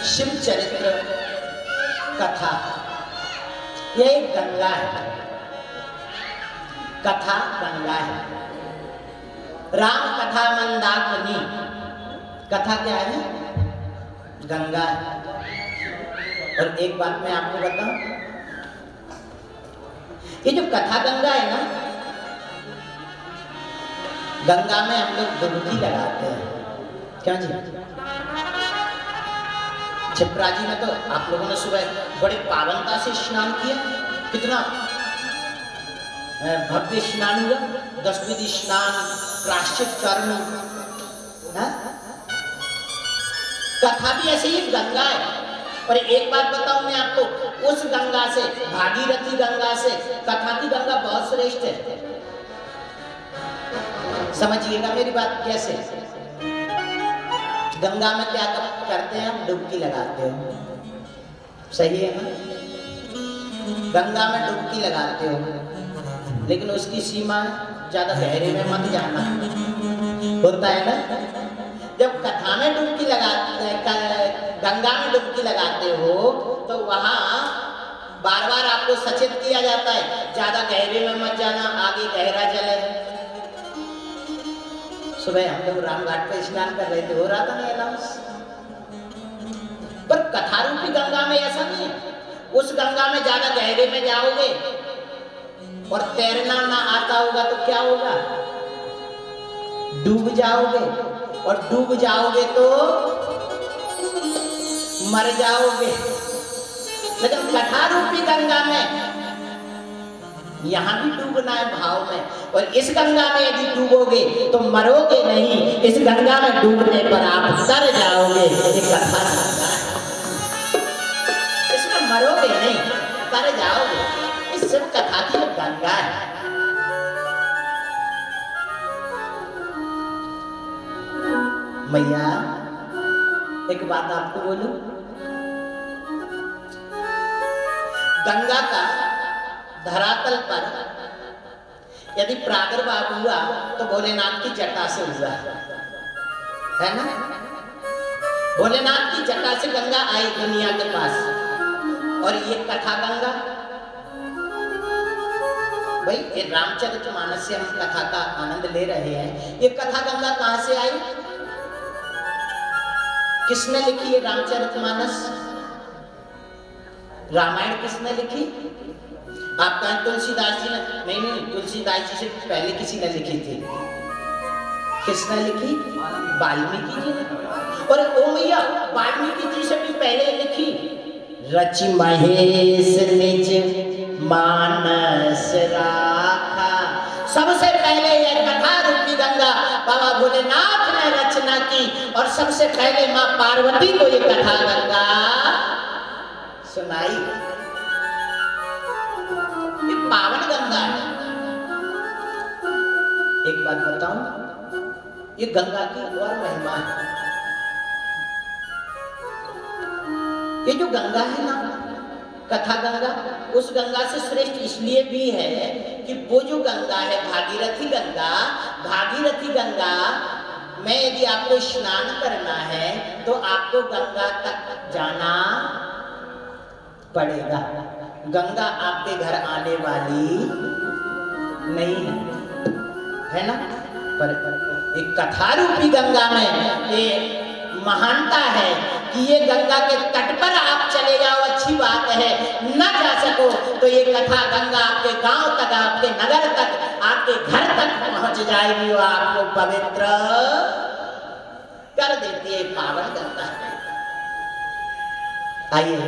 शिव चरित्र कथा ये गंगा है, कथा गंगा है। राम कथा मंदाकिनी, कथा क्या है? गंगा है। और एक बात मैं आपको बताऊं, ये जो कथा गंगा है ना, गंगा में हम लोग डुबकी लगाते हैं। क्यों जी? छिपरा जी में तो आप लोगों ने सुबह बड़े पावनता से स्नान किया, कितना भव्य स्नान हुआ, 10 विधि स्नान, प्रायश्चित कर्म। कथा भी ऐसे ही गंगा है। और एक बात बताऊं मैं आपको, उस गंगा से, भागीरथी गंगा से कथा की गंगा बहुत श्रेष्ठ है। समझिएगा मेरी बात कैसे? गंगा में क्या करते हैं हम? डुबकी लगाते हो, सही है ना? गंगा में डुबकी लगाते हो, लेकिन उसकी सीमा ज्यादा गहरे में मत जाना, होता है ना? जब कथा में डुबकी लगाते, गंगा में डुबकी लगाते हो, तो वहां बार बार आपको सचेत किया जाता है, ज्यादा गहरे में मत जाना, आगे गहरा जल है। सुबह हम लोग रामघाट पे स्नान कर रहे थे, हो रहा था ना अनाउंस। पर कथा रूपी गंगा में ऐसा नहीं है। उस गंगा में ज्यादा गहरे में जाओगे और तैरना ना आता होगा तो क्या होगा? डूब जाओगे, और डूब जाओगे तो मर जाओगे। लेकिन कथा रूपी गंगा में यहां भी डूबना है भाव में, और इस गंगा में यदि डूबोगे तो मरोगे नहीं, इस गंगा में डूबने पर आप तर जाओगे। ये कथा गंगा है, इसमें मरोगे नहीं, तर जाओगे। इस सब कथा की जो गंगा है। मैया एक बात आपको बोलूं, गंगा का धरातल पर यदि प्रादुर्भाव हुआ तो भोलेनाथ की जटा से हुआ है ना? भोलेनाथ की जटा से गंगा आई दुनिया के पास। और ये कथा गंगा, भाई ये रामचरितमानस से हम कथा का आनंद ले रहे हैं। ये कथा गंगा कहां से आई? किसने लिखी ये रामचरितमानस? रामायण किसने लिखी? आप कहें तुलसीदास जी ने? नहीं, तुलसीदास जी से पहले किसी ने लिखी थी। किसने लिखी? वाल्मीकि जी ने। और ओ मैया वाल्मीकि जी से भी पहले लिखी, रचि महेश निज मानस राखा। सबसे पहले यह कथा रूपी गंगा बाबा भोलेनाथ ने रचना की और सबसे पहले मां पार्वती को ये कथा गंगा सुनाई। ये पावन गंगा है। एक बात बताऊं, ये गंगा की और महिमा है। ये जो गंगा है ना, कथा गंगा, उस गंगा से श्रेष्ठ इसलिए भी है कि वो जो गंगा है भागीरथी गंगा, भागीरथी गंगा में यदि आपको स्नान करना है तो आपको गंगा तक जाना पड़ेगा। गंगा आपके घर आने वाली नहीं है ना। पर एक कथा रूपी गंगा में ये महानता है कि ये गंगा के तट पर आप चले जाओ, अच्छी बात है। न जा सको तो ये कथा गंगा आपके गांव तक, आपके नगर तक, आपके घर तक पहुंच जाएगी, वो आपको पवित्र कर देती है। पावन गंगा है। आइए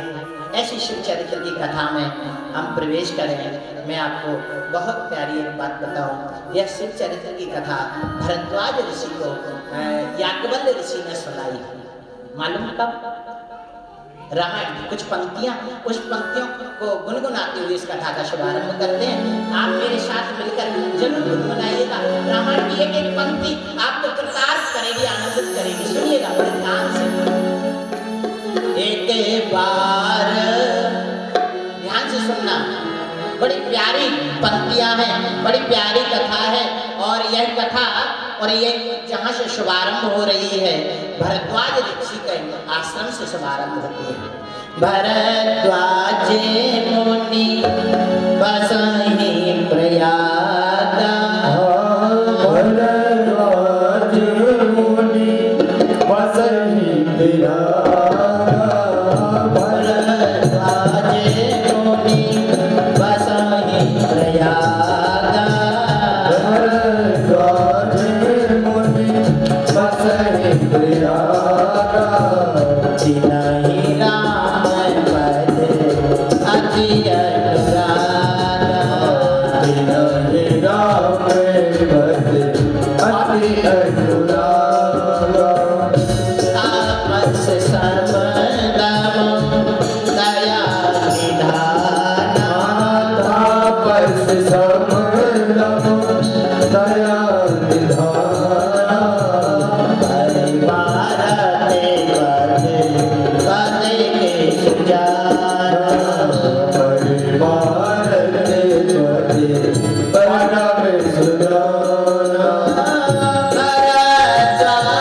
ऐसी शिव चरित्र की कथा में हम प्रवेश करें। मैं आपको बहुत प्यारी एक बात बताऊं। यह शिव चरित्र की कथा भरद्वाज ऋषि को याज्ञवल्क्य ऋषि ने सुनाई। मालूम कब? रामायण की कुछ पंक्तियों को गुनगुनाते हुए इस कथा का शुभारंभ करते हैं। आप मेरे साथ मिलकर जरूर गुनगुनाइएगा। रामायण की एक एक पंक्ति आपको कृतार्थ करेगी, आनंदित करेगी। सुनिएगा बड़े ध्यान से। एक बार ध्यान से सुनना, बड़ी प्यारी पंक्तियां हैं, बड़ी प्यारी कथा है। और यह कथा और ये जहाँ से शुभारंभ हो रही है, भरद्वाज ऋषि के आश्रम से शुभारंभ होती है। भरद्वाज मुनि बसहि प्रयागा, भरद्वाज मुनि बसहि प्रयागा, भरद्वाज मुनि बसहि प्रयागा, भरद्वाज मुनि बसहि प्रयागा, जिनहि राम पद अति अनुरागा, जिनहि राम पद अति अनुरागा, तापस समदम दया निधाना, तापस समदम दया निधाना, परिवार ते पद के सुजाना, परिवार ते पद में सुजाना, भरद्वाज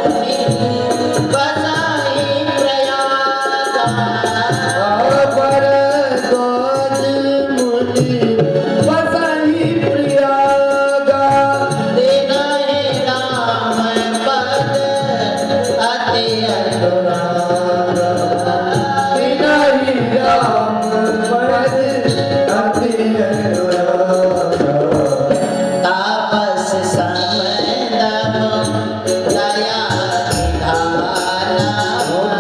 मुनि बसहि प्रयागा, भरद्वाज मुनि बसहि प्रयागा, जिनहि राम पद अति अनुरागा, जिनहि राम पद अति अनुरागा, तापस समदम दया निधाना,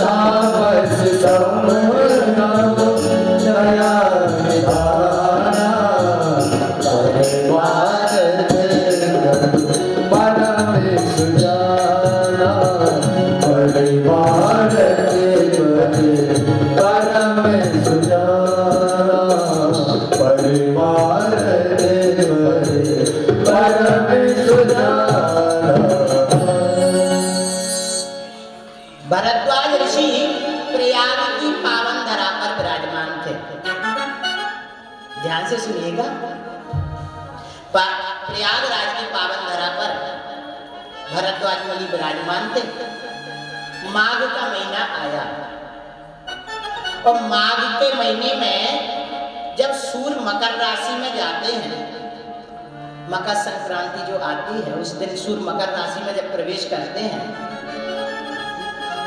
तापस समदम दया निधाना, परिवार पद में सुजाना, परिवार पद में सुजाना, परिवार पद में सुजाना। भरद्वाज ऋषि प्रयाग की पावन धरा पर विराजमान थे। ध्यान से सुनिएगा। प्रयागराज की पावन धरा पर भरद्वाज मुनि विराजमान थे। माघ का महीना आया और माघ के महीने में जब सूर्य मकर राशि में जाते हैं, मकर संक्रांति जो आती है उस दिन सूर्य मकर राशि में जब प्रवेश करते हैं,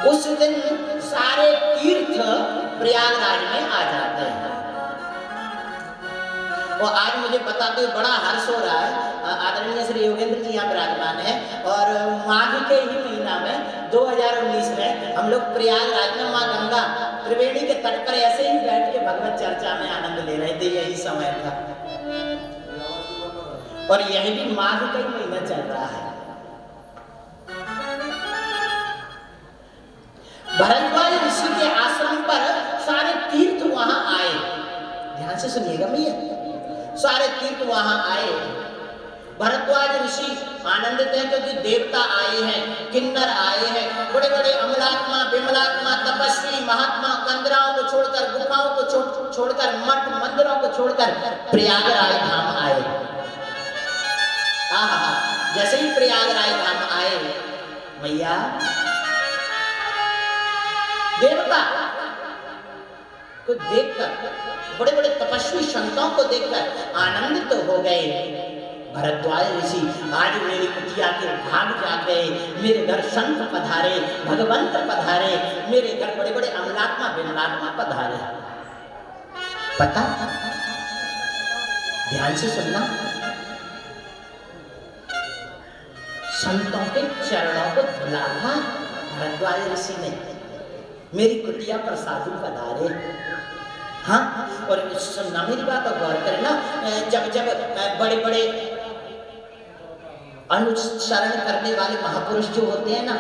उस दिन सारे तीर्थ प्रयागराज में आ जाते हैं। और आज मुझे बताते हुए बड़ा हर्ष हो रहा है आदरणीय श्री योगेंद्र जी यहाँ विराजमान है और माघ के ही महीना में 2019 में हम लोग प्रयागराज में माँ गंगा त्रिवेणी के तट पर ऐसे ही बैठ के भगवत चर्चा में आनंद ले रहे थे। यही समय था और यही भी माघ का ही महीना चल रहा है। भरद्वाज ऋषि के आश्रम पर सारे तीर्थ वहां आए। ध्यान से सुनिएगा भैया, सारे तीर्थ वहां आए। भरद्वाज ऋषि आनंदित हैं क्योंकि देवता आए हैं, किन्नर आए हैं, बड़े बड़े अमलात्मा विमलात्मा तपस्वी महात्मा कंदराओं को छोड़कर गुफाओं को छोड़कर मठ मंदिरों को छोड़कर प्रयागराज धाम आए। आहा, जैसे ही प्रयागराज धाम आए भैया देवता को देखकर बड़े बड़े तपस्वी संतों को देखकर आनंदित तो हो गए। भरद्वाज ऋषि आज मेरी कुटिया के भाग जा गए, मेरे घर संत पधारे, भगवंत पधारे, मेरे घर बड़े बड़े अमलात्मा विमलात्मा पधारे। पता, ध्यान से सुनना, संतों के चरणों को धुला भरद्वाज ऋषि ने, मेरी कुटिया पर साधु पधारे। हाँ, और सुनना मेरी बात और गौर करना, जब जब बड़े बड़े अनुसरण करने वाले महापुरुष जो होते हैं ना,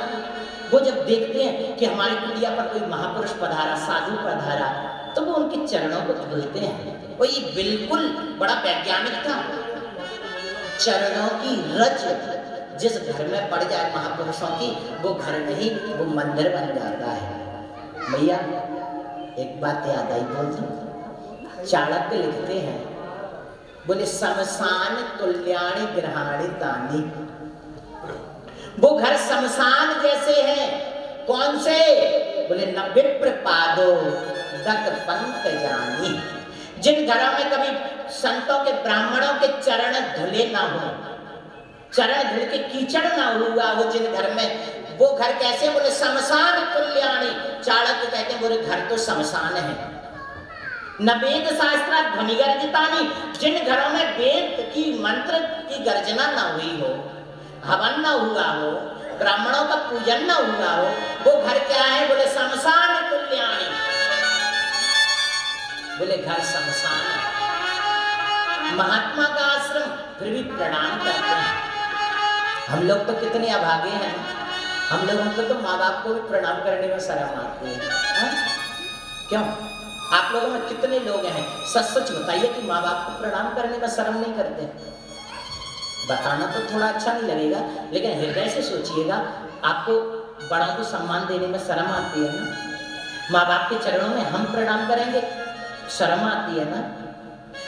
वो जब देखते हैं कि हमारी कुटिया पर कोई महापुरुष पधारा, साधु पधारा, तो वो उनके चरणों को धुलते हैं। वो ये बिल्कुल बड़ा वैज्ञानिक था। चरणों की रज जिस घर में पड़ जाए महापुरुषों की, वो घर नहीं वो मंदिर बन जाता है। भैया एक बात याद आई बोल दूं, चाणक्य लिखते हैं, बोले शमशान तुल्याणि गृहाणि तानि। वो घर शमशान जैसे हैं। कौन से? बोले न विप्र पादो दत्त पंकजानि। जिन घरों में कभी संतों के ब्राह्मणों के चरण धुले ना हो, चरण धुल के कीचड़ ना हुआ हो जिन घर में, वो घर कैसे? बोले शमशान तुल्याणि। चाणक्य कहते हैं बोले घर तो शमशान है। न वेद शास्त्र ध्वनि गर्जितानि। जिन घरों में वेद की मंत्र की गर्जना ना हुई हो, हवन ना हुआ हो, ब्राह्मणों का पूजन ना हुआ हो, वो घर क्या है? बोले शमशान तुल्याणि। बोले घर शमशान है। महात्मा का आश्रम फिर भी प्रणाम करते हैं। हम लोग तो कितने अभागे हैं, हम लोगों को तो माँ बाप को भी प्रणाम करने में शर्म आती है। क्यों? आप लोगों में कितने लोग हैं सच सच बताइए कि माँ बाप को प्रणाम करने में शर्म नहीं करते? बताना तो थोड़ा अच्छा नहीं लगेगा, लेकिन हृदय से सोचिएगा, आपको बड़ों को सम्मान देने में शर्म आती है ना? माँ बाप के चरणों में हम प्रणाम करेंगे, शर्म आती है ना?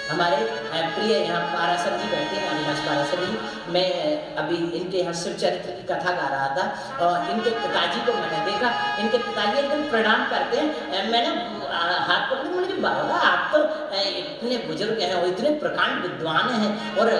हमारे प्रिय यहाँ पारासर जी बैठे हैं, अविनाश पारासर जी, मैं अभी इनके यहाँ शिव चरित्र की कथा गा रहा था और इनके पिताजी को मैंने देखा, इनके पिताजी एकदम प्रणाम करते हैं। मैंने हाथ पकड़ के मैंने बाबा आप तो इतने बुजुर्ग हैं और इतने प्रकांड विद्वान हैं और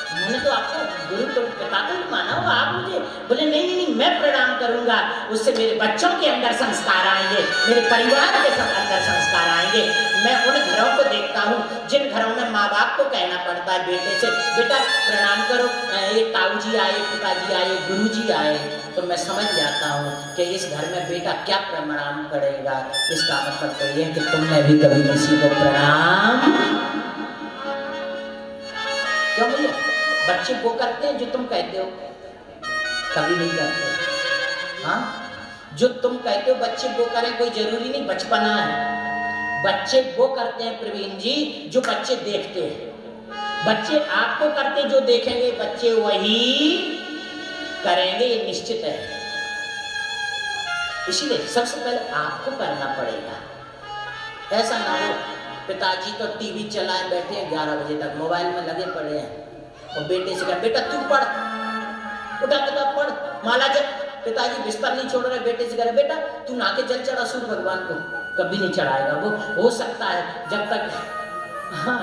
मैंने तो आपको गुरु तो पिता तो नहीं माना हो, आप मुझे बोले नहीं नहीं मैं प्रणाम करूंगा, उससे मेरे बच्चों के अंदर संस्कार आएंगे, मेरे परिवार के अंदर संस्कार आएंगे। मैं उन घरों को देखता हूँ जिन घरों में माँ बाप को कहना पड़ता है बेटे से बेटा प्रणाम करो, ये ताऊ जी आए, पिताजी आए, गुरु जी आए, तो मैं समझ जाता हूँ कि इस घर में बेटा क्या प्रणाम करेगा। इसका मतलब तो ये है कि तुमने भी कभी किसी को प्रणाम क्यों बोलो? बच्चे वो करते हैं जो तुम कहते हो, कभी नहीं करते। हाँ, जो तुम कहते हो बच्चे वो करें कोई जरूरी नहीं, बचपना है। बच्चे वो करते हैं प्रवीण जी जो बच्चे देखते हैं। बच्चे आपको करते जो देखेंगे बच्चे वही करेंगे, ये निश्चित है। इसीलिए सबसे पहले आपको करना पड़ेगा। ऐसा ना हो पिताजी तो टीवी चलाए बैठे हैं 11 बजे तक, मोबाइल में लगे पड़े हैं और बेटे से कहा बेटा तू पढ़, उठा किताब पढ़, माला जप। पिताजी बिस्तर नहीं छोड़ रहे, बेटे से कह रहे बेटा तू नाके जल चढ़ा सूर्य भगवान को। कभी नहीं चढ़ाएगा वो, हो सकता है जब तक। हाँ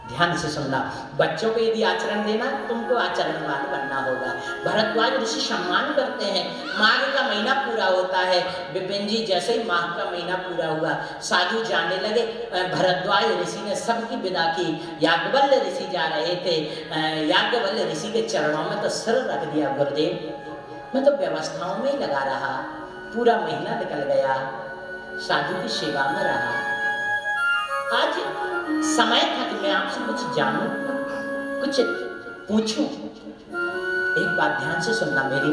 ध्यान से सुनना। बच्चों को यदि आचरण देना तुमको आचरणवान बनना होगा। भरद्वाज ऋषि सम्मान करते हैं। माघ का महीना पूरा होता है। विपिन जी जैसे ही माघ का महीना पूरा हुआ साधु जाने लगे। भरद्वाज ऋषि ने सबकी विदा की। याज्ञवल्क्य ऋषि जा रहे थे। याज्ञवल्क्य ऋषि के चरणों में तो सिर रख दिया, गुरुदेव मैं तो व्यवस्थाओं में ही लगा रहा, पूरा महीना निकल गया, साधु की सेवा में रहा। आज समय था कि मैं आपसे कुछ जानूं, कुछ पूछूं। एक बात ध्यान से सुनना मेरी।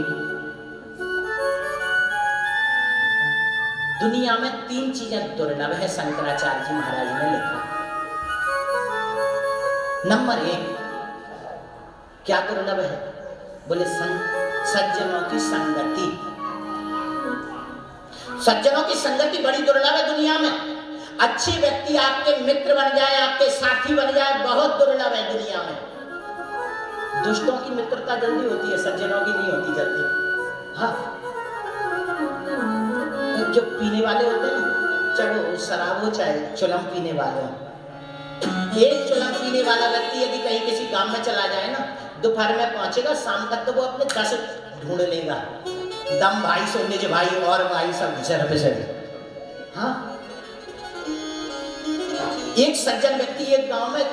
दुनिया में 3 चीजें दुर्लभ है, शंकराचार्य जी महाराज ने लिखा। नंबर 1 क्या दुर्लभ है? बोले सज्जनों की संगति। सज्जनों की संगति बड़ी दुर्लभ है दुनिया में। अच्छे व्यक्ति आपके मित्र बन जाए, आपके साथी बन जाए, बहुत दुर्लभ है दुनिया में। दुष्टों की मित्रता जल्दी होती है, सज्जनों की नहीं होती जल्दी। हाँ, तो जो पीने वाले होते हैं ना, चाहे वो शराब हो चाहे चुलम पीने वाले हो, एक चुलम पीने वाला व्यक्ति यदि कहीं किसी गांव में चला जाए ना, दोपहर में पहुंचेगा, शाम तक तो वो अपने 10 ढूंढ लेगा। दम भाई सोने जो भाई और भाई सब घिसर पिसर। हाँ, एक सज्जन व्यक्ति एक गांव में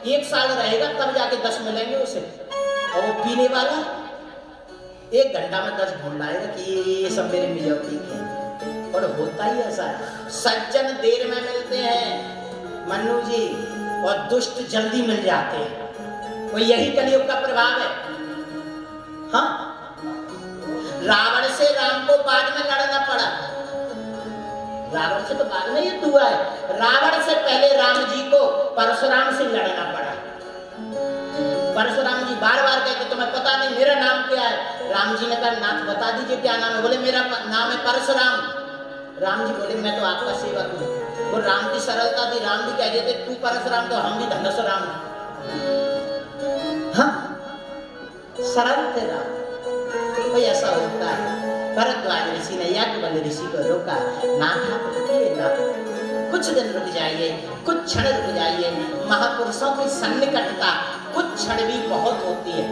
1 साल रहेगा तब जाके 10 मिलेंगे उसे। और वो पीने वाला 1 घंटा में 10 ढूंढ लाएगा कि ये सब मेरे मिलौती हैं। और होता ही ऐसा है, सज्जन देर में मिलते हैं मन्नू जी, और दुष्ट जल्दी मिल जाते हैं। वो यही कलयुग का प्रभाव है। हाँ, रावण से राम को बाद में लड़ना पड़ा। रावण से तो बाद में युद्ध हुआ है। रावण से पहले राम जी को परशुराम से लड़ना पड़ा। परशुराम जी बार बार कहते तुम्हें पता नहीं मेरा नाम क्या है। राम जी ने कहा नाथ बता दीजिए क्या नाम है। बोले मेरा नाम है परशुराम। राम जी बोले मैं तो आपका सेवक हूँ। वो राम की सरलता थी, राम भी कह देते तू परशुराम तो हम भी धनुषराम। हाँ, सरल थे राम। तो ऐसा होता है। भरद्वाज ऋषि ने याज्ञवल्क्य ऋषि को रोका, नाथ आप रुकिए ना, कुछ दिन रुक जाइए, कुछ क्षण रुक जाइए। महापुरुषों की सन्निकटता कुछ क्षण भी बहुत होती है।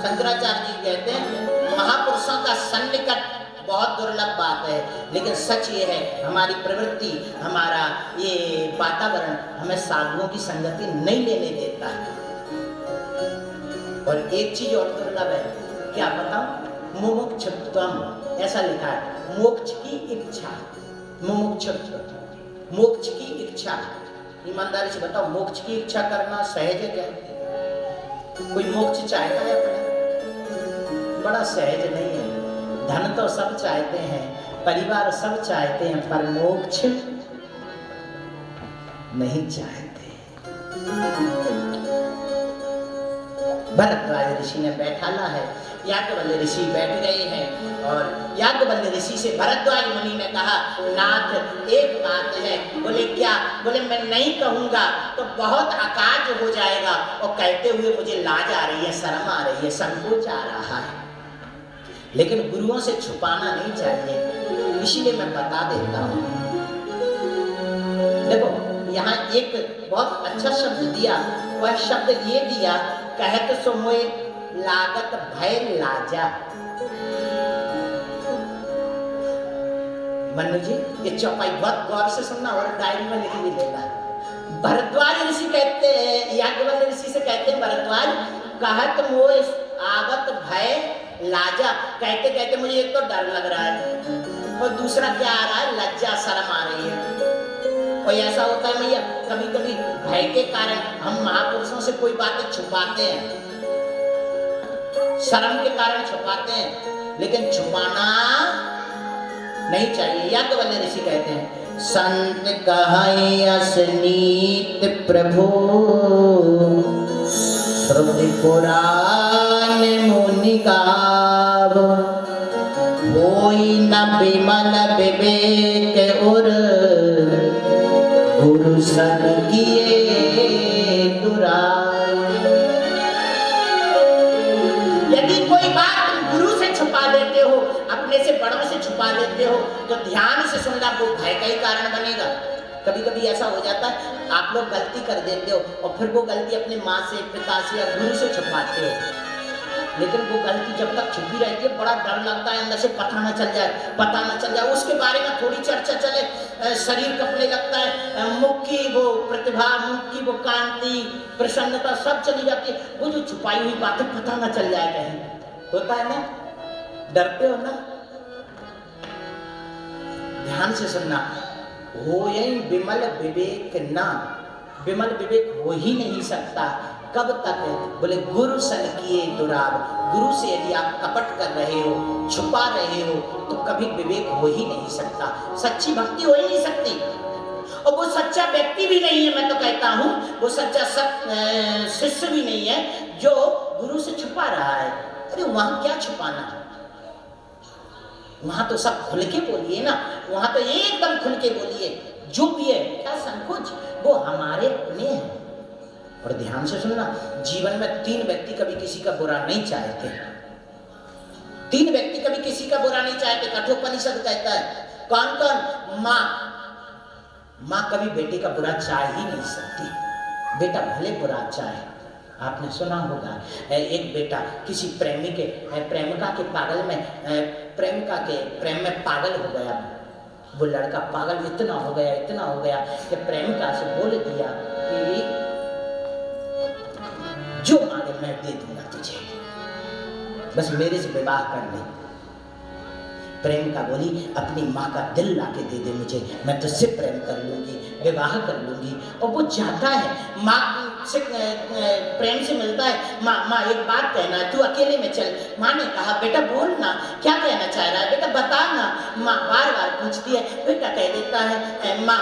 शंकराचार्य जी कहते हैं महापुरुषों का सन्निकट बहुत दुर्लभ बात है, लेकिन सच ये है हमारी प्रवृत्ति, हमारा ये वातावरण हमें साधुओं की संगति नहीं लेने देता है। और एक चीज और दुर्लभ है, क्या बताऊं? मुमुक्षुत्वम, ऐसा लिखा है, मोक्ष की इच्छा। मुमुक्षुत्व, मोक्ष की इच्छा। ईमानदारी से बताओ, मोक्ष की इच्छा करना सहज है क्या? कोई मोक्ष चाहता है अपना? बड़ा सहज नहीं है। धन तो सब चाहते हैं, परिवार सब चाहते हैं, पर मोक्ष नहीं चाहते। भरद्वाज ऋषि ने बैठाला है। याज्ञवल्क्य ऋषि बैठ गए हैं और याज्ञवल्क्य ऋषि से भरद्वाज मुनि ने कहा नाथ एक बात है। बोले क्या? बोले मैं नहीं कहूंगा तो बहुत अकाज हो जाएगा, और कहते हुए मुझे लाज आ रही है, शर्म आ रही है, संकोच आ रहा है, लेकिन गुरुओं से छुपाना नहीं चाहिए, इसीलिए मैं बता देता हूँ। देखो यहाँ एक बहुत अच्छा शब्द दिया, वह शब्द ये दिया, कहत सो मोए लागत भय लाजा। मन्नू जी ये चौपाई बहुत गौर से सुनना और डायरी में लिख भी लेना। भरद्वाज ऋषि कहते हैं, याज्ञवल्क्य ऋषि से कहते हैं भरद्वाज, कहत मोए आगत भय लाजा, कहते कहते मुझे एक तो डर लग रहा है और दूसरा क्या आ रहा है, लज्जा, शर्म आ रही है। और ऐसा होता है भैया, कभी कभी भय के कारण हम महापुरुषों से कोई बातें छुपाते हैं, शर्म के कारण छुपाते हैं, लेकिन छुपाना नहीं चाहिए। याज्ञवल्क्य ऋषि कहते हैं, संत कहे असनीत प्रभु, श्रुति पुराण मुनि गाव, होई न विमल विवेक उर, गुरु सन किए दुराई। यदि कोई बात तुम गुरु से छुपा लेते हो, अपने से बड़ों से छुपा लेते हो, तो ध्यान से सुनना, वो भय का ही कारण बनेगा। कभी कभी ऐसा हो जाता है, आप लोग गलती कर देते हो और फिर वो गलती अपने माँ से, पिता से या गुरु से छुपाते हो, लेकिन वो गलती जब तक छुपी रहती है बड़ा डर लगता है अंदर से, पता ना चल जाए, उसके बारे में थोड़ी चर्चा चले, शरीर कपने लगता है, मुख की वो प्रतिभा, मुख की वो कांति, प्रसन्नता सब चली जाती है, वो जो छुपाई हुई बातें पता ना चल जाए कहीं, होता है ना, डरते हो ना। ध्यान से सुनना, हो यही विमल विवेक ना, विमल विवेक हो ही नहीं सकता, कब तक? बोले गुरु सन किए दुराब, गुरु से यदि आप कपट कर रहे हो, छुपा रहे हो, तो कभी विवेक हो ही नहीं सकता, सच्ची भक्ति हो ही नहीं सकती, और वो सच्चा व्यक्ति भी नहीं है, मैं तो कहता हूं वो सच्चा शिष्य भी नहीं है जो गुरु से छुपा रहा है। अरे वहां क्या छुपाना, वहां तो सब खुल के बोलिए ना, वहां तो एकदम खुल के बोलिए, जो भी है, क्या संकोच, वो हमारे अपने हैं। और ध्यान से सुनना, जीवन में 3 व्यक्ति कभी किसी का बुरा नहीं चाहते, 3 व्यक्ति कभी किसी का बुरा नहीं चाहते, कठोपनिषद कहता है। कौन कौन? माँ, माँ कभी बेटे का बुरा चाह ही नहीं सकती, बेटा भले बुरा चाहे। आपने सुना होगा एक बेटा किसी प्रेमिका के पागल में, प्रेमिका के प्रेम में पागल हो गया, वो लड़का पागल इतना हो गया कि प्रेमिका से बोल दिया कि जो मांगे मैं दे दूंगा तुझे, बस मेरे से विवाह कर ले। प्रेमिका बोली अपनी माँ का दिल लाके दे दे मुझे, मैं तुझसे प्रेम कर लूंगी, विवाह कर लूंगी। और वो जाता है, माँ से प्रेम से मिलता है, माँ एक बात कहना है, तू अकेले में चल। माँ ने कहा बेटा बोल ना, क्या कहना चाह रहा है बेटा, बता ना। माँ बार बार पूछती है, बेटा कह देता है माँ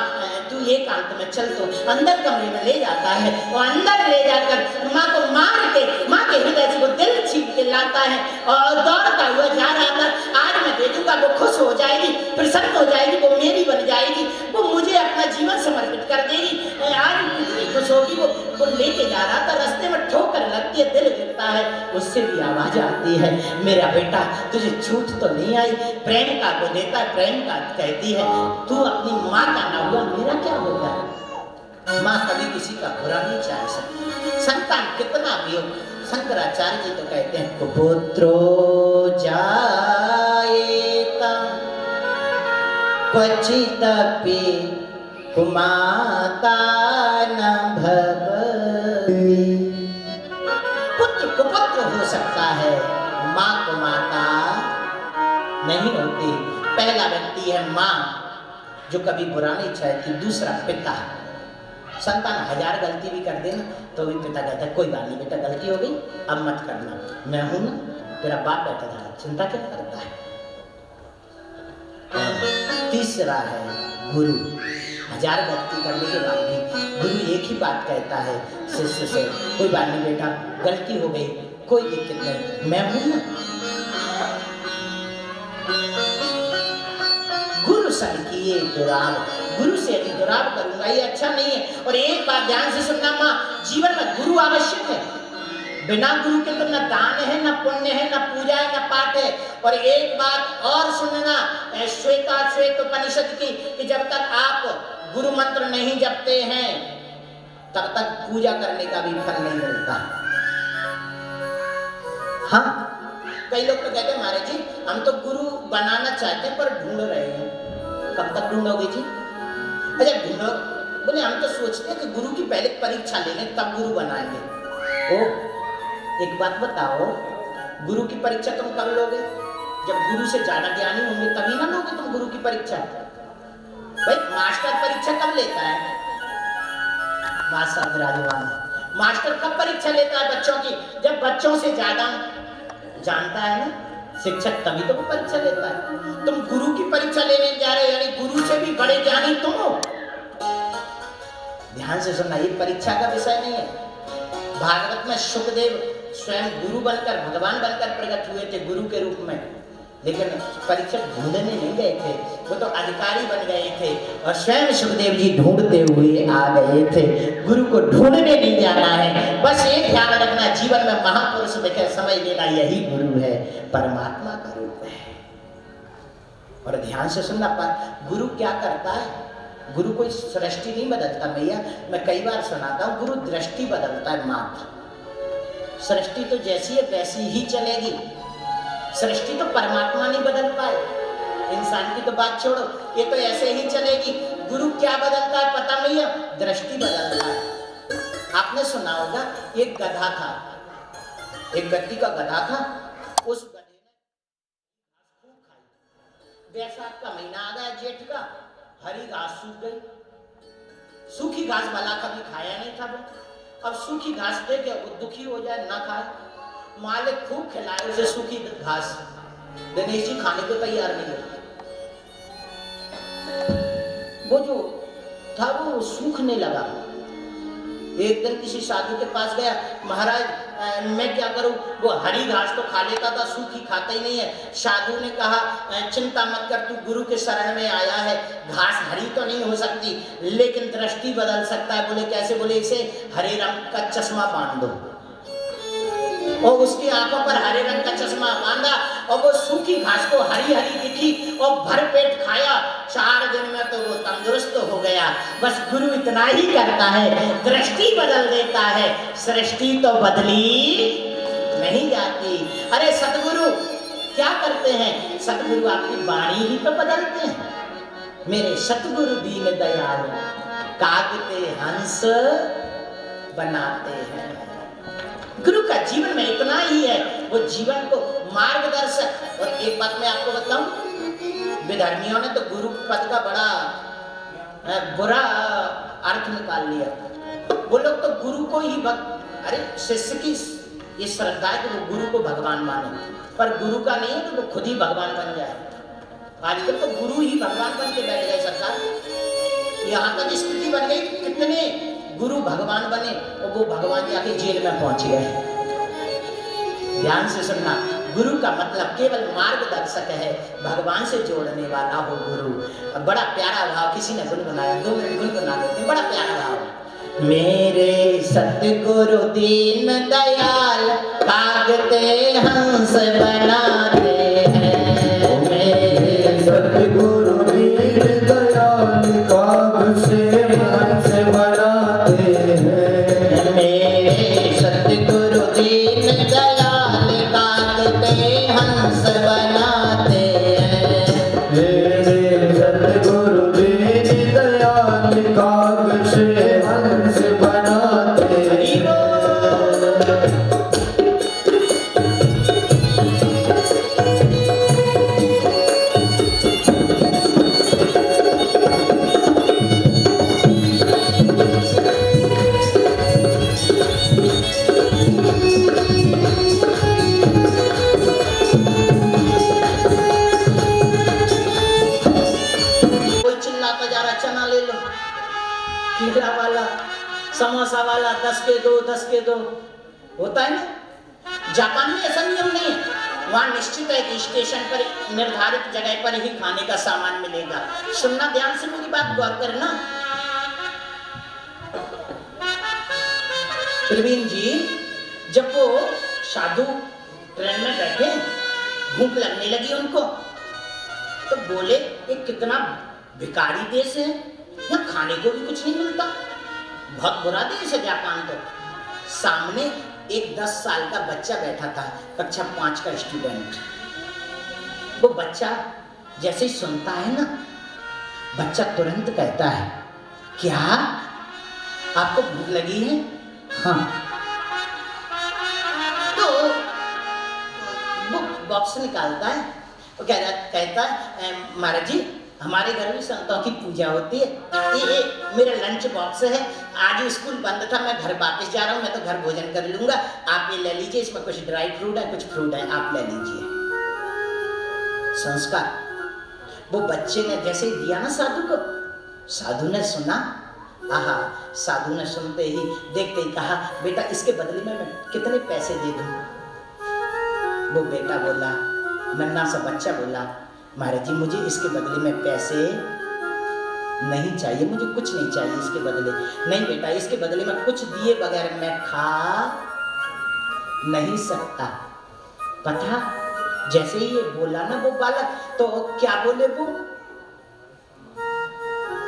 तू एकांत में चल, तो अंदर कमरे में ले जाता है, और अंदर ले जाकर माँ को मार के, माँ के हृदय से वो दिल छीन के लाता है, और दौड़ता हुआ जा रहा था, आज मैं दे दूंगा, वो खुश हो जाएगी, प्रसन्न हो जाएगी, वो मेरी बन जाएगी, वो मुझे अपना जीवन समर्पित कर देगी, आज कितनी खुश होगी। वो लेके जा रहा था, रास्ते में ठोकर लगती है, दिल गिरता है, उससे भी आवाज आती है, मेरा बेटा तुझे छूट तो नहीं आई। प्रेमिका को देता है, प्रेमिका कहती है तू अपनी माँ का ना हुआ, मेरा क्या होगा। माँ कभी किसी का बुरा नहीं चाह सकती, संतान कितना भी हो। शंकराचार्य जी तो कहते हैं कुपुत्रो जायेता क्वचिदपि कुमाता न भवति। पुत्र कुपुत्र हो सकता है, माँ को माता नहीं होती। पहला व्यक्ति है माँ जो कभी बुरा नहीं चाहती, दूसरा पिता। संतान 1000 गलती भी कर देना तो भी पिता कहता है कोई बात नहीं बेटा, गलती हो गई, अब मत करना, मैं हूं ना, तेरा बाप बैठा था, चिंता क्या करता है। तीसरा है गुरु। 1000 गलती करने के बाद भी गुरु एक ही बात कहता है शिष्य से, कोई बात नहीं बेटा, गलती हो गई, कोई दिक्कत नहीं, मैं हूं ना। गुरु सन किए दुराब, गुरु से यदि दुराब करूंगा ये अच्छा नहीं है। और एक बात ध्यान से सुनना माँ, जीवन में गुरु आवश्यक है, बिना गुरु के तो न दान है, न पुण्य है, न पूजा है, न पाठ है। और एक बात और सुनना, श्वेतोपनिषद की, कि जब तक आप गुरु मंत्र नहीं जपते हैं तब तक पूजा करने का भी फल नहीं मिलता। हाँ, कई लोग तो कहते हैं महाराज जी हम तो गुरु बनाना चाहते हैं पर ढूंढ रहे हैं। कब तक ढूंढोगे जी? अच्छा ढूंढो, बोले हम तो सोचते हैं कि गुरु की पहले परीक्षा ले लें तब गुरु बनाएंगे। ओ एक बात बताओ, गुरु की परीक्षा तुम कब लोगे? जब गुरु से ज्यादा ज्ञानी होंगे तभी ना लोगे तुम गुरु की परीक्षा। भाई मास्टर परीक्षा कब लेता है? मास्टर कब परीक्षा लेता है बच्चों की? जब बच्चों से ज्यादा जानता है ना शिक्षक, तभी तो वो परीक्षा लेता है। तुम गुरु की परीक्षा लेने जा रहे हो, यानी गुरु से भी बड़े ज्ञानी तुम हो। ध्यान से सुनना, ये परीक्षा का विषय नहीं है। भागवत में सुखदेव स्वयं गुरु बनकर, भगवान बनकर प्रकट हुए थे गुरु के रूप में, लेकिन परीक्षक ढूंढने नहीं गए थे, वो तो अधिकारी बन गए थे। और स्वयं सुखदेव जी ढूंढते हुए आ गए थे। गुरु को ढूंढने नहीं जाना है, बस एक ध्यान रखना, जीवन में महापुरुष देखे समझ लेना यही गुरु है, परमात्मा का रूप है। और ध्यान से सुनना, गुरु क्या करता है? गुरु कोई सृष्टि नहीं बदलता भैया, मैं कई बार सुनाता हूँ, गुरु दृष्टि बदलता है मात्र। सृष्टि तो जैसी है वैसी ही चलेगी, सृष्टि तो परमात्मा नहीं बदल पाए, इंसान की तो बात छोड़ो, ये तो ऐसे ही चलेगी। गुरु क्या बदलता है पता नहीं है, दृष्टि बदलता है। आपने सुना होगा एक गधा था, एक गद्दी का गधा था, उस गधे ने खूब खाई। बैसाख का महीना आ गया, जेठ का, हरी घास सूख गई, सूखी घास भला कभी खाया नहीं था वो, अब सूखी घास देखे वो दुखी हो जाए ना खाए, मालिक खूब खिलाए उसे सूखी घास, गणेश जी खाने को तैयार नहीं हो। वो जो था वो सूखने लगा। एक दिन किसी साधु के पास गया, महाराज मैं क्या करूं, वो हरी घास तो खा लेता था, सूखी खाता ही नहीं है। साधु ने कहा चिंता मत कर, तू गुरु के शरण में आया है, घास हरी तो नहीं हो सकती लेकिन दृष्टि बदल सकता है। बोले कैसे? बोले इसे हरे रंग का चश्मा बांध दो, और उसकी आंखों पर हरे रंग का चश्मा बांधा और वो सूखी घास को हरी हरी दिखी और भर पेट खाया। 4 दिन में तो वो तंदुरुस्त हो गया। बस गुरु इतना ही करता है, दृष्टि बदल देता है, सृष्टि तो बदली नहीं जाती। अरे सतगुरु क्या करते हैं? सतगुरु आपकी वाणी ही तो बदलते हैं। मेरे सतगुरु दीन दयाल कागते हंस बनाते हैं। गुरु का जीवन में इतना ही है, वो जीवन को मार्गदर्शक। और एक बात मैं आपको बताऊं, विधर्मियों ने तो गुरु पद का बड़ा बुरा अर्थ निकाल लिया। वो लोग तो गुरु को ही अरे शिष्य की ये श्रद्धा है कि वो गुरु को भगवान माने, पर गुरु का नहीं है कि वो खुद ही भगवान बन जाए। आजकल तो गुरु ही भगवान बन के बैठ गए सरकार। यहाँ तक स्थिति बन गई कि कितने गुरु भगवान बने और वो भगवान जाके जेल में पहुंच गए। ध्यान से सुनना, गुरु का मतलब केवल मार्गदर्शक है, भगवान से जोड़ने वाला हो गुरु। बड़ा प्यारा भाव किसी ने गुनगुनाया, 2 मिनट गुनगुना देते हैं, बड़ा प्यारा भाव। मेरे सतगुरु दीन दयाल कागते हंस बनाते हैं, मेरे सतगुरु दीन दयाल काग से हंस बनाते हैं, मेरे सतगुरु दीन दयाल कागते हंस बनाते हैं, मेरे सतगुरु दीन दयाल काग से हंस बनाते हैं। समोसा वाला 10 के 2 10 के 2 होता है ना। जापान में ऐसा नियम नहीं है, वहां निश्चित है कि स्टेशन पर निर्धारित जगह पर ही खाने का सामान मिलेगा। सुनना ध्यान से, मेरी बात गौर करना। प्रवीण जी जब वो साधु ट्रेन में बैठे, भूख लगने लगी उनको, तो बोले ये कितना भिखारी देश है, यहाँ खाने को भी कुछ नहीं मिलता, बहुत बुरा देश है जापान। तो सामने एक 10 साल का बच्चा बैठा था, कक्षा 5 का स्टूडेंट। वो बच्चा जैसे ही सुनता है ना, बच्चा तुरंत कहता है क्या आपको भूख लगी है? हाँ। तो वो बॉक्स निकालता है, वो कहता है महाराज जी हमारे घर में संतों की पूजा होती है, ये मेरा लंच बॉक्स है, आज स्कूल बंद था, मैं घर वापस जा रहा हूँ, मैं तो घर भोजन कर लूंगा, आप ये ले लीजिए, इसमें कुछ ड्राई फ्रूट है, कुछ फ्रूट है, आप ले लीजिए। संस्कार। वो बच्चे ने जैसे ही दिया ना साधु को, साधु ने सुना, आहा, साधु ने सुनते ही देखते ही कहा बेटा इसके बदले में मैं कितने पैसे दे दूं? वो बेटा बोला, नन्हा सा बच्चा बोला, महाराज जी मुझे इसके बदले में पैसे नहीं चाहिए, मुझे कुछ नहीं चाहिए इसके बदले। नहीं बेटा, इसके बदले में कुछ दिए बगैर मैं खा नहीं सकता। पता जैसे ही ये बोला ना वो बालक, तो क्या बोले वो?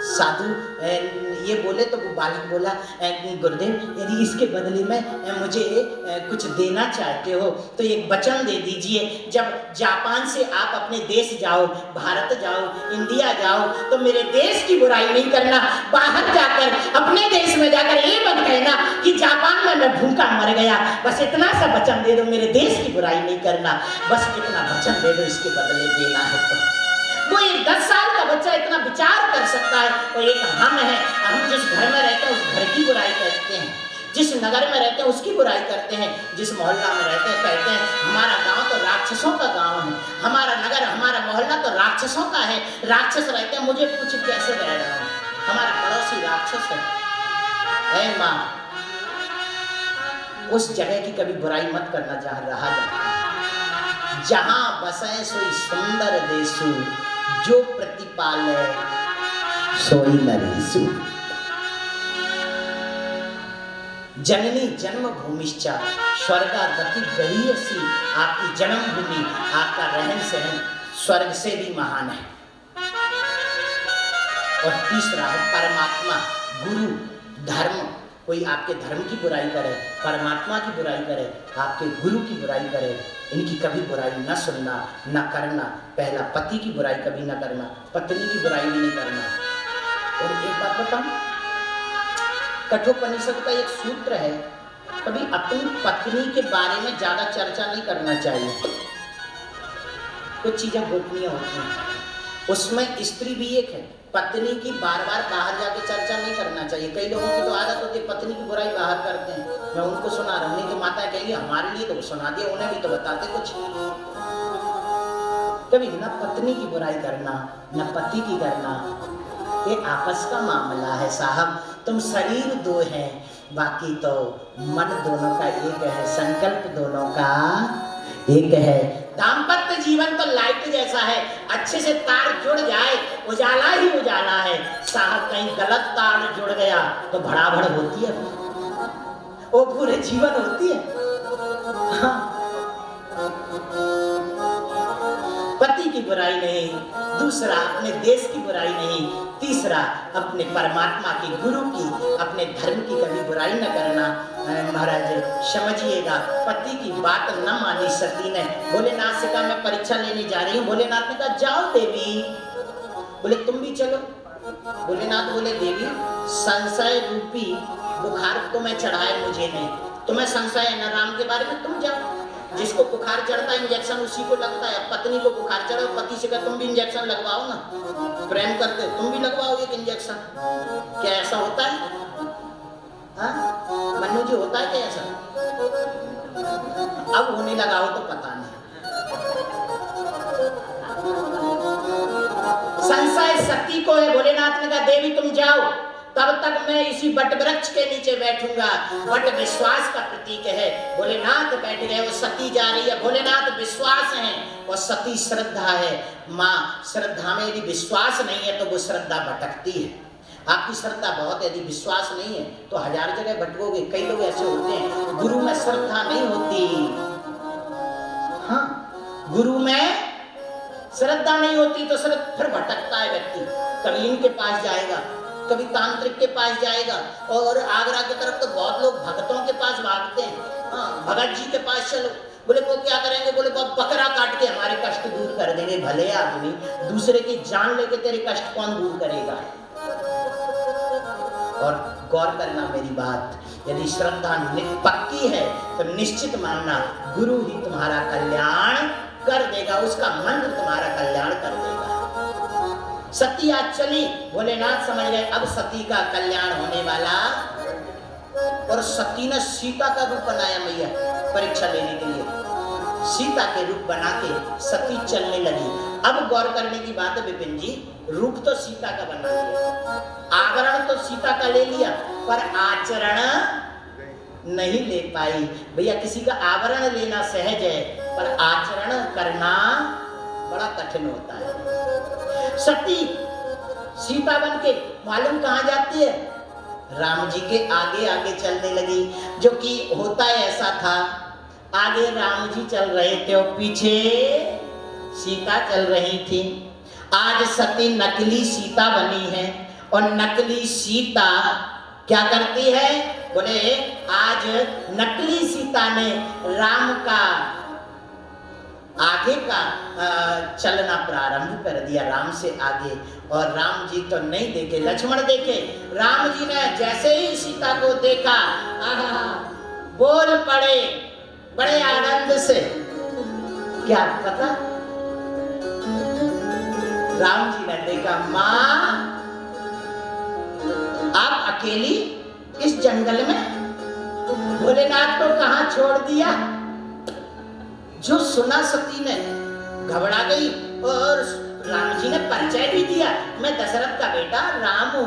साधु ये बोले तो वो बालक बोला, गुरुदेव यदि इसके बदले में मुझे कुछ देना चाहते हो तो एक वचन दे दीजिए। जब जापान से आप अपने देश जाओ, भारत जाओ, इंडिया जाओ, तो मेरे देश की बुराई नहीं करना। बाहर जाकर अपने देश में जाकर ये मत कहना कि जापान में मैं भूखा मर गया। बस इतना सा वचन दे दो, मेरे देश की बुराई नहीं करना। बस इतना वचन दे दो, इसके बदले देना है तो। वो एक 10 साल का बच्चा इतना विचार कर सकता है। और एक हम है, हम जिस घर में रहते हैं उस घर की बुराई करते हैं, जिस नगर में रहते हैं उसकी बुराई करते हैं, जिस मोहल्ला में रहते हैं कहते हैं हमारा गांव तो राक्षसों का गांव है, हमारा नगर हमारा मोहल्ला तो राक्षसों का है, राक्षस रहते हैं, मुझे पूछ कैसे रह रहा हूं, हमारा पड़ोसी राक्षस है। ऐ माँ, उस जगह की कभी बुराई मत करना जहां रहा जाता। जहां बसे सोई सुंदर देशु, जो प्रतिपाले सोई नरेशु। जननी जन्मभूमिश्चा स्वर्गादपि गरीयसी। आपकी जन्मभूमि, आपका रहन सहन स्वर्ग से भी महान है। और तीसरा है परमात्मा, गुरु, धर्म। कोई आपके धर्म की बुराई करे, परमात्मा की बुराई करे, आपके गुरु की बुराई करे, इनकी कभी बुराई न सुनना न करना। पहला पति की बुराई कभी न करना, पत्नी की बुराई भी नहीं करना। और एक बात बताऊं, कठोपनिषद का एक सूत्र है, कभी अपनी पत्नी के बारे में ज्यादा चर्चा नहीं करना चाहिए। कुछ चीजें गोपनीय होती हैं, उसमें स्त्री भी एक है। पत्नी की बार बार बाहर जाके चर्चा नहीं करना चाहिए। कई लोगों की तो आदत होती है पत्नी की बुराई बाहर करते हैं। मैं उनको सुना रहा हूँ, नहीं तो माता कहेगी हमारे लिए तो सुना दिया, उन्हें भी तो बताते कुछ। कभी न पत्नी की बुराई करना न पति की करना, ये आपस का मामला है साहब। तुम शरीर दो हैं, बाकी तो मन दोनों का एक है, संकल्प दोनों का एक है। दाम्पत्य जीवन तो लाइट जैसा है, अच्छे से तार जुड़ जाए उजाला ही उजाला है साहब। कहीं गलत तार जुड़ गया तो भड़ाभड़ होती है, वो पूरे जीवन होती है। हाँ। पति की बुराई नहीं, दूसरा अपने देश की बुराई नहीं, तीसरा अपने परमात्मा की, गुरु की, अपने धर्म की कभी बुराई न करना। महाराज समझिएगा, पति की बात न मानी सती ने। भोलेनाथ से कहा मैं परीक्षा लेने जा रही हूँ। भोलेनाथ ने कहा जाओ देवी। बोले तुम भी चलो। भोलेनाथ बोले देवी, संशय रूपी बुखार तुम्हें चढ़ाए मुझे नहीं, तुम्हें संशय है न राम के बारे में, तुम जाओ। जिसको बुखार चढ़ता है इंजेक्शन उसी को लगता है। पत्नी को बुखार चढ़ा, पति से कहा तुम भी इंजेक्शन लगवाओ ना, प्रेम करते तुम भी लगवाओ एक इंजेक्शन। क्या ऐसा होता है? हाँ मन्नू जी, होता है क्या ऐसा? अब होने लगा हो तो पता नहीं। संशय सती को है। भोलेनाथ ने कहा देवी तुम जाओ, तब तक मैं इसी बट वृक्ष के नीचे बैठूंगा। बट विश्वास का प्रतीक है। भोलेनाथ बैठ गए, वो सती जा रही है। भोलेनाथ विश्वास है और सती श्रद्धा है। माँ, श्रद्धा में यदि विश्वास नहीं है तो वो श्रद्धा भटकती है। आपकी श्रद्धा बहुत, यदि विश्वास नहीं है तो 1000 जगह भटकोगे। कई लोग ऐसे होते हैं, गुरु में श्रद्धा नहीं होती। हाँ, गुरु में श्रद्धा नहीं होती तो फिर भटकता है व्यक्ति। कभी इनके पास जाएगा, कभी तांत्रिक के पास जाएगा। और आगरा की तरफ तो बहुत लोग भगतों के पास भागते हैं। हाँ, भगत जी के पास चलो। बोले वो क्या करेंगे? बोले वो बकरा काट के हमारे कष्ट दूर कर देंगे। भले आदमी, दूसरे की जान लेके तेरे कष्ट कौन दूर करेगा? और गौर करना मेरी बात, यदि श्रद्धा पक्की है तो निश्चित मानना गुरु ही तुम्हारा कल्याण कर देगा, उसका मंत्र तुम्हारा कल्याण कर देगा। सती आज चली, भोलेनाथ समझ गए अब सती का कल्याण होने वाला। और सती ने सीता का रूप बनाया मैया परीक्षा लेने के लिए। सीता के रूप बना के सती चलने लगी। अब गौर करने की बात है विपिन जी, रूप तो सीता का बना लिया, आवरण तो सीता का ले लिया, पर आचरण नहीं ले पाई। भैया किसी का आवरण लेना सहज है, पर आचरण करना बड़ा कठिन होता है। सती सीता बन के मालूम कहाँ जाती है? राम जी के आगे आगे चलने लगी। जो कि होता है ऐसा था, आगे राम जी चल रहे थे और पीछे सीता चल रही थी। आज सती नकली सीता बनी है और नकली सीता क्या करती है? बोले आज नकली सीता ने राम का आगे का चलना प्रारंभ कर दिया, राम से आगे। और राम जी तो नहीं देखे, लक्ष्मण देखे। राम जी ने जैसे ही सीता को देखा, बोल पड़े बड़े आनंद से। क्या पता? राम जी ने देखा, मां आप अकेली इस जंगल में, भोलेनाथ को कहां छोड़ दिया? जो सुना सती ने घबरा गई और राम जी ने परिचय भी दिया, मैं दशरथ का बेटा राम हूँ।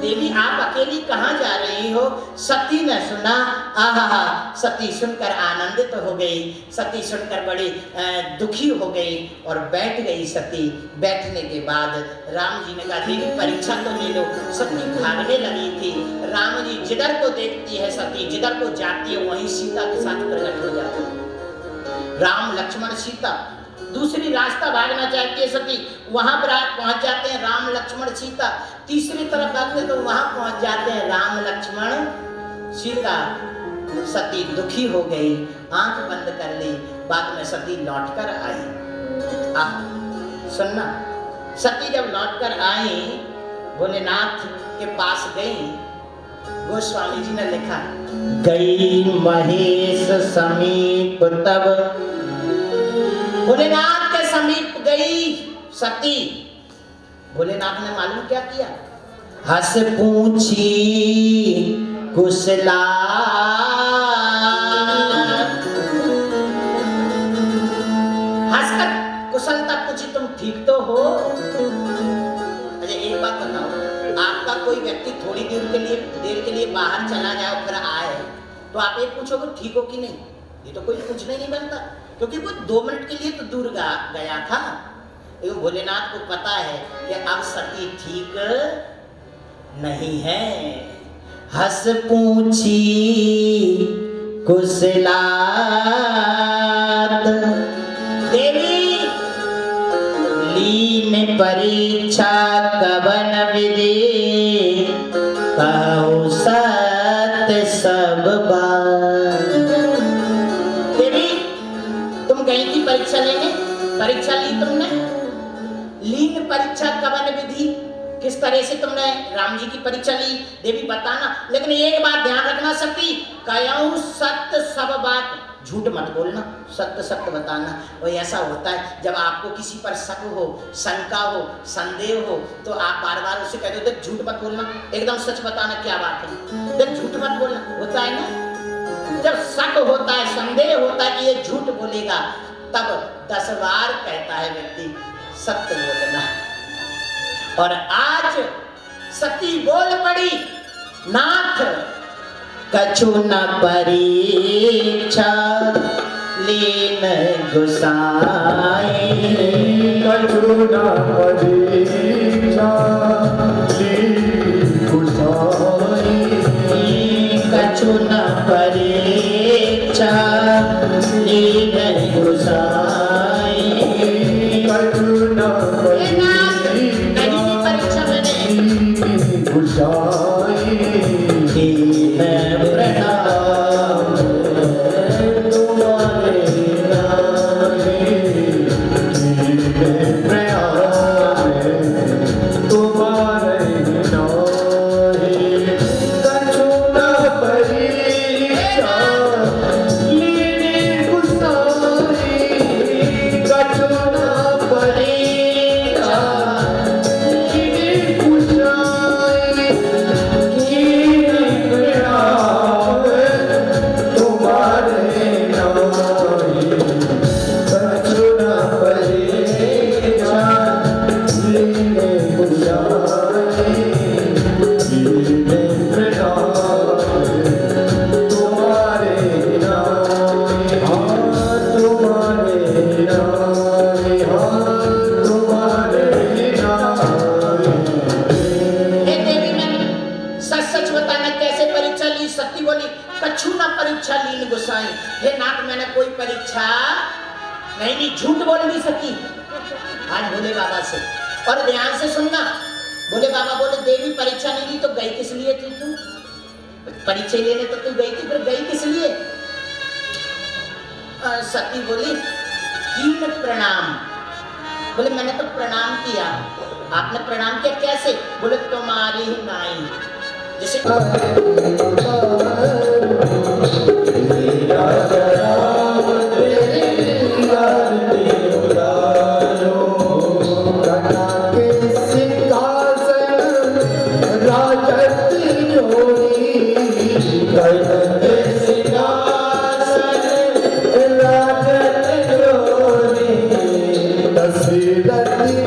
देवी आप अकेली कहाँ जा रही हो? सती ने सुना, आहा, सती सुनकर आनंदित हो गई, सती सुनकर बड़ी दुखी हो गई और बैठ गई सती। बैठने के बाद राम जी ने कहा देवी परीक्षा तो ले लो। सती भागने लगी थी। राम जी जिधर को देखती है सती, जिधर को जाती है वहीं सीता के साथ प्रकट हो जाती है। राम लक्ष्मण सीता। दूसरी रास्ता भागना चाहती है सती, वहां पर पहुंच जाते हैं राम लक्ष्मण सीता। तीसरी तरफ भागते तो वहां पहुंच जाते हैं राम लक्ष्मण सीता। सती दुखी हो गई, आंख बंद कर ली। बाद में सती लौटकर आई। सुनना, सती जब लौटकर आई, भोलेनाथ के पास गई। गोस्वामी जी ने लिखा, गई महेश समीप तब, भोलेनाथ के समीप गई सती। भोलेनाथ ने मालूम क्या किया? हंस पूछी कुशला, हंसकर कुशलता पूछी, तुम ठीक तो हो? अरे एक बात बताओ, आपका कोई व्यक्ति थोड़ी देर के लिए बाहर चला जाए फिर आए, तो आप ये पूछोगे ठीक हो कि नहीं? ये तो कोई पूछने नहीं बनता, क्योंकि वो 2 मिनट के लिए तो दूर गया था। लेकिन भोलेनाथ को पता है कि अब सती ठीक नहीं है। हंस पूछी कुशलात, देवी लीन परीक्षा कवन विधि, कहु सत्य सब बात। देवी तुम गई थी परीक्षा लेने, परीक्षा ली तुमने? लीन परीक्षा कवन विधि, किस तरह से तुमने राम जी की परीक्षा ली? देवी बताना, लेकिन एक बात ध्यान रखना सती, कहूं सत्य सब बात, झूठ मत बोलना, सत्य सत्य बताना। और ऐसा होता है जब आपको किसी पर शक हो, शंका हो, संदेह हो, तो आप बार बार उसे कहते हो देख झूठ मत बोलना, एकदम सच बताना, क्या बात है, देख झूठ मत बोलना, होता है ना। जब शक होता है, संदेह होता है कि ये झूठ बोलेगा, तब 10 बार कहता है व्यक्ति सत्य बोलना। और आज सती बोल पड़ी, नाथ कछु न परीक्षा लीन गुसाई, कछु न परीक्षा लीन गुसाई, कछु न परीक्षा लीन गुसाई, कछु न परीक्षा मैंने गुसाई, दीन प्रणाम तुम्हारे नामे, दीन प्रणाम तुम्हारे नामे, कछु न परीक्षा लीन गुसाई, कछु न परीक्षा लीन गुसाई, कीन प्रणाम तुम्हारे नामे, कछु न परीक्षा लीन गुसाई, कीन प्रणाम तुम्हारे नामे, हाँ तुम्हारे नामे, हाँ तुम्हारे नामे। हे देवी मैंने सच सच बताना कैसे परीक्षा ली? सती बोली कछु ना परीक्षा लीन गुसाई। हे नाथ मैंने कोई परीक्षा नहीं ली, झूठ बोल नहीं सकी आज भोले बाबा से। और ध्यान से सुनना, बोले बाबा, बोले देवी परीक्षा नहीं दी तो गई किस लिए थी तू? परीक्षा लेने तो तू गई थी, पर गई किस लिए? सती बोली, कीन प्रणाम। बोले मैंने तो प्रणाम किया। आपने प्रणाम किया कैसे? बोले तुम्हारी ही नाई जैसे सदा ही